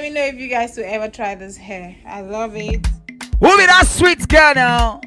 Let me know if you guys will ever try this hair. I love it. Who be that sweet girl now?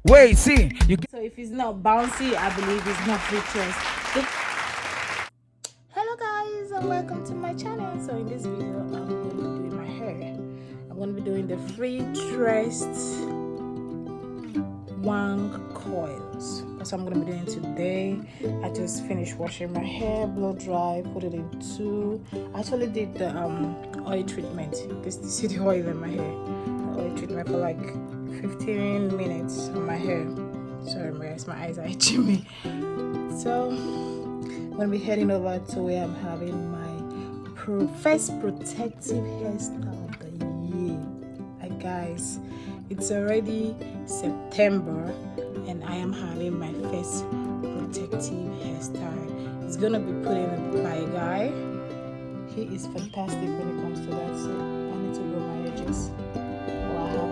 Wait, see. So if it's not bouncy, I believe it's not Freetress. Hello guys and welcome to my channel. So in this video, I'm going to be doing my hair. I'm going to be doing the Freetress Wand Curls. That's what I'm going to be doing today. I just finished washing my hair, blow dry, put it into. I actually did the oil treatment. This see the oil in my hair. The oil treatment for like 15 minutes on my hair. Sorry guys, my eyes are itching me. So I'm going to be heading over to where I'm having my first protective hairstyle of the year. Like guys, it's already September and I am having my first protective hairstyle. It's gonna be put in by a guy. He is fantastic when it comes to that. So I need to grow my edges. Oh, I have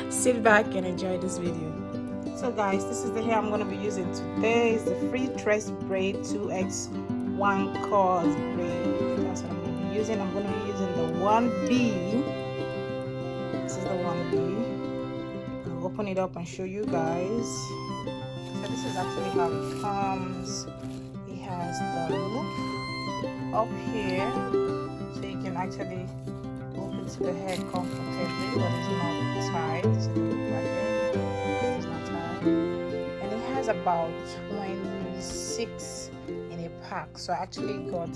edges. Sit back and enjoy this video. So guys, this is the hair I'm gonna be using today. It's the Freetress Braid 2X Wand Curls braid. That's what I'm gonna be using. I'm gonna be using the 1B. This is the 1B. I'll open it up and show you guys. So this is actually how it comes. It has the loop up here, so you can actually loop into the hair comfortably, but it's not tight. This is the loop right here. It's not tight. And it has about 26 in a pack. So I actually got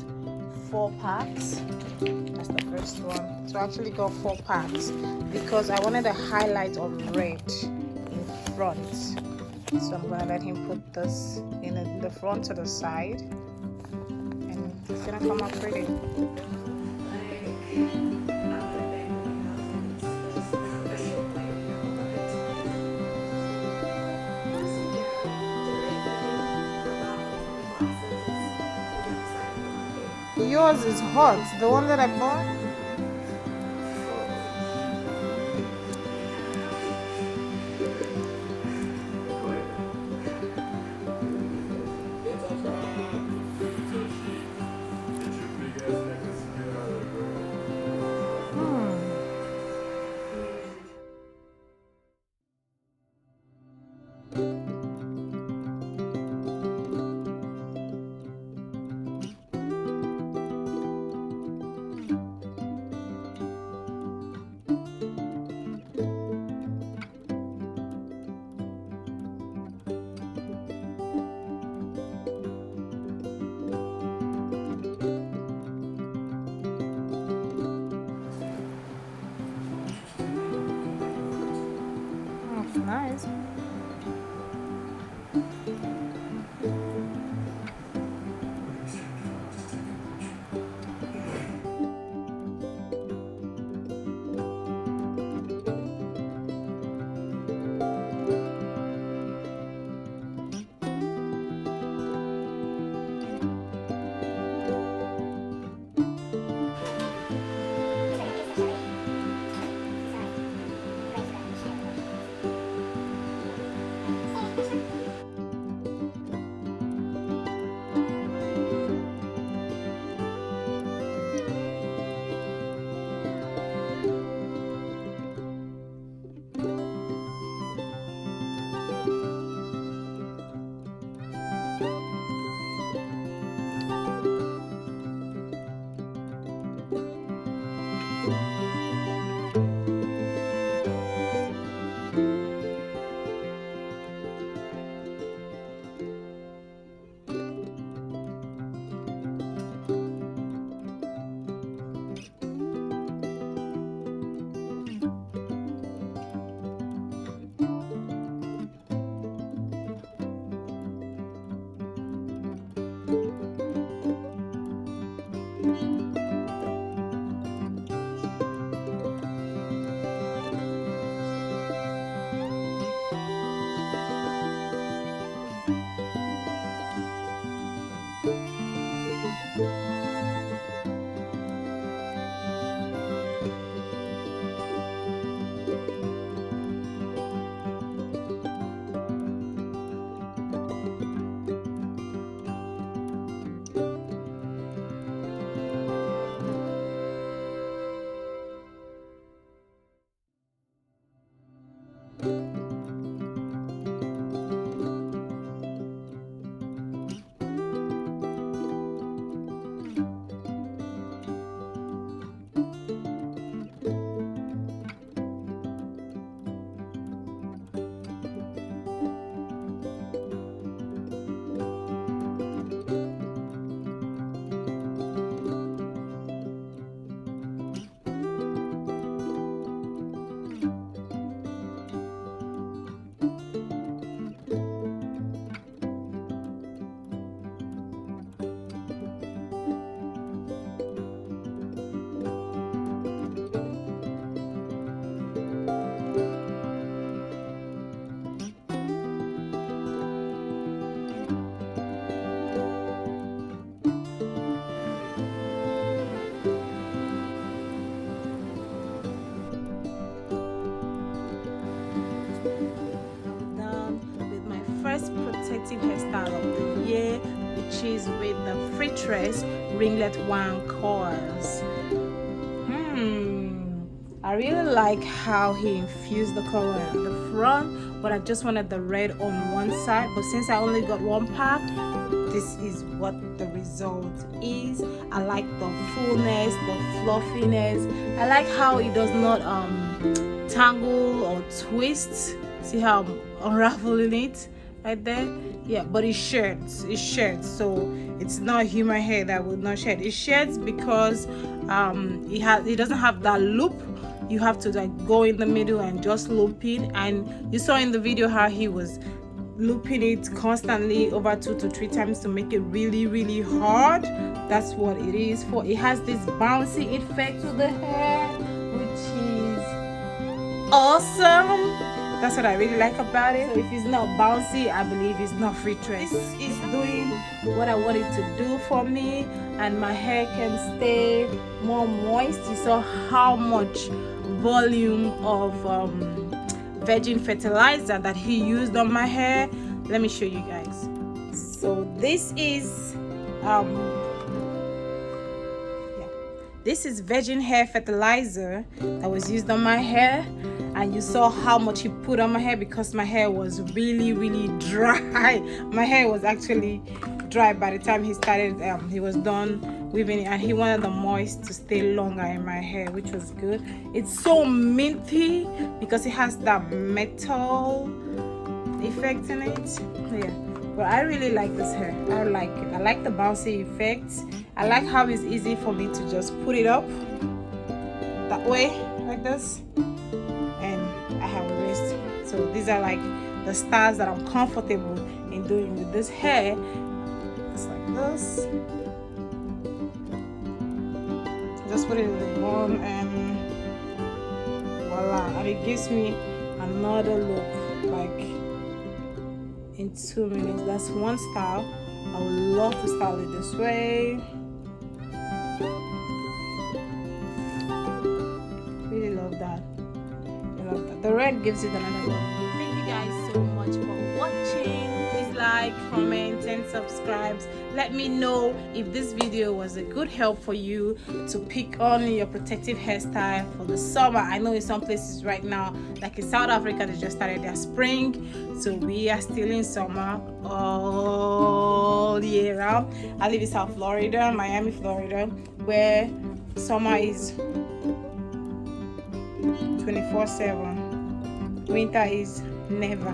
4 packs. That's the first one. So I actually got 4 packs because I wanted a highlight of red in front. So I'm gonna let him put this in the front to the side, and it's gonna come out pretty. Yours is hot. The one that I bought. Nice. Protective Hairstyle of the Year, which is with the Freetress Ringlet Wand Curls. I really like how he infused the color in the front, but I just wanted the red on one side. But since I only got one pack, this is what the result is. I like the fullness, the fluffiness. I like how it does not tangle or twist. See how I'm unraveling it right there? Yeah, but it sheds. So it's not human hair that will not shed. It sheds because it doesn't have that loop. You have to like go in the middle and just loop it. And you saw in the video how he was looping it constantly over 2 to 3 times to make it really, really hard. That's what it is for. It has this bouncy effect to the hair, which is awesome. That's what I really like about it. So if it's not bouncy, I believe it's not Freetress. This is doing what I want it to do for me, and my hair can stay more moist. You saw how much volume of virgin fertilizer that he used on my hair. Let me show you guys. So this is this is virgin hair fertilizer that was used on my hair, and you saw how much he put on my hair because my hair was really, really dry. My hair was actually dry by the time he started. He was done weaving it, and he wanted the moist to stay longer in my hair, which was good. It's so minty because it has that metal effect in it. Yeah, but I really like this hair. I like it. I like the bouncy effects. I like how it's easy for me to just put it up that way like this, and I have a wrist. So these are like the styles that I'm comfortable in doing with this hair. It's like this. Just put it in the bun and voila, and it gives me another look like in 2 minutes. That's one style. I would love to style it this way. Really love that. I love that. The red gives it another look. Thank you guys so much for watching. Please like, comment, and subscribe. Let me know if this video was a good help for you to pick on your protective hairstyle for the summer. I know in some places right now, like in South Africa, they just started their spring, so we are still in summer all year round. I live in South Florida, Miami, Florida, where summer is 24/7. Winter is never.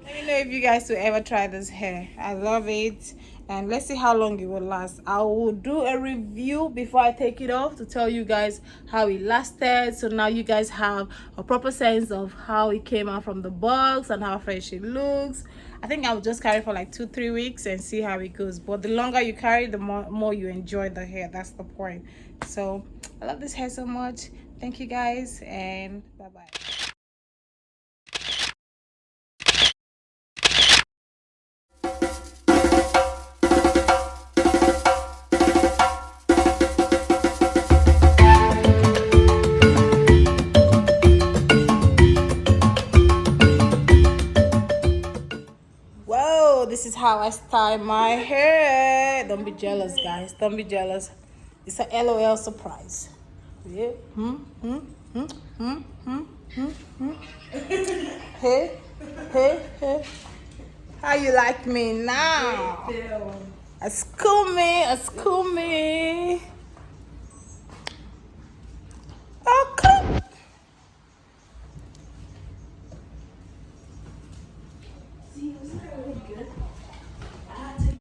Let me know if you guys will ever try this hair. I love it, and let's see how long it will last. I will do a review before I take it off to tell you guys how it lasted, so now you guys have a proper sense of how it came out from the box and how fresh it looks. I think I'll just carry for like 2-3 weeks and see how it goes, but the longer you carry, the more you enjoy the hair. That's the point. So I love this hair so much. Thank you guys, and bye bye. This is how I style my hair. Don't be jealous, guys. Don't be jealous. It's a LOL surprise. Yeah. Hey. How you like me now? A school me.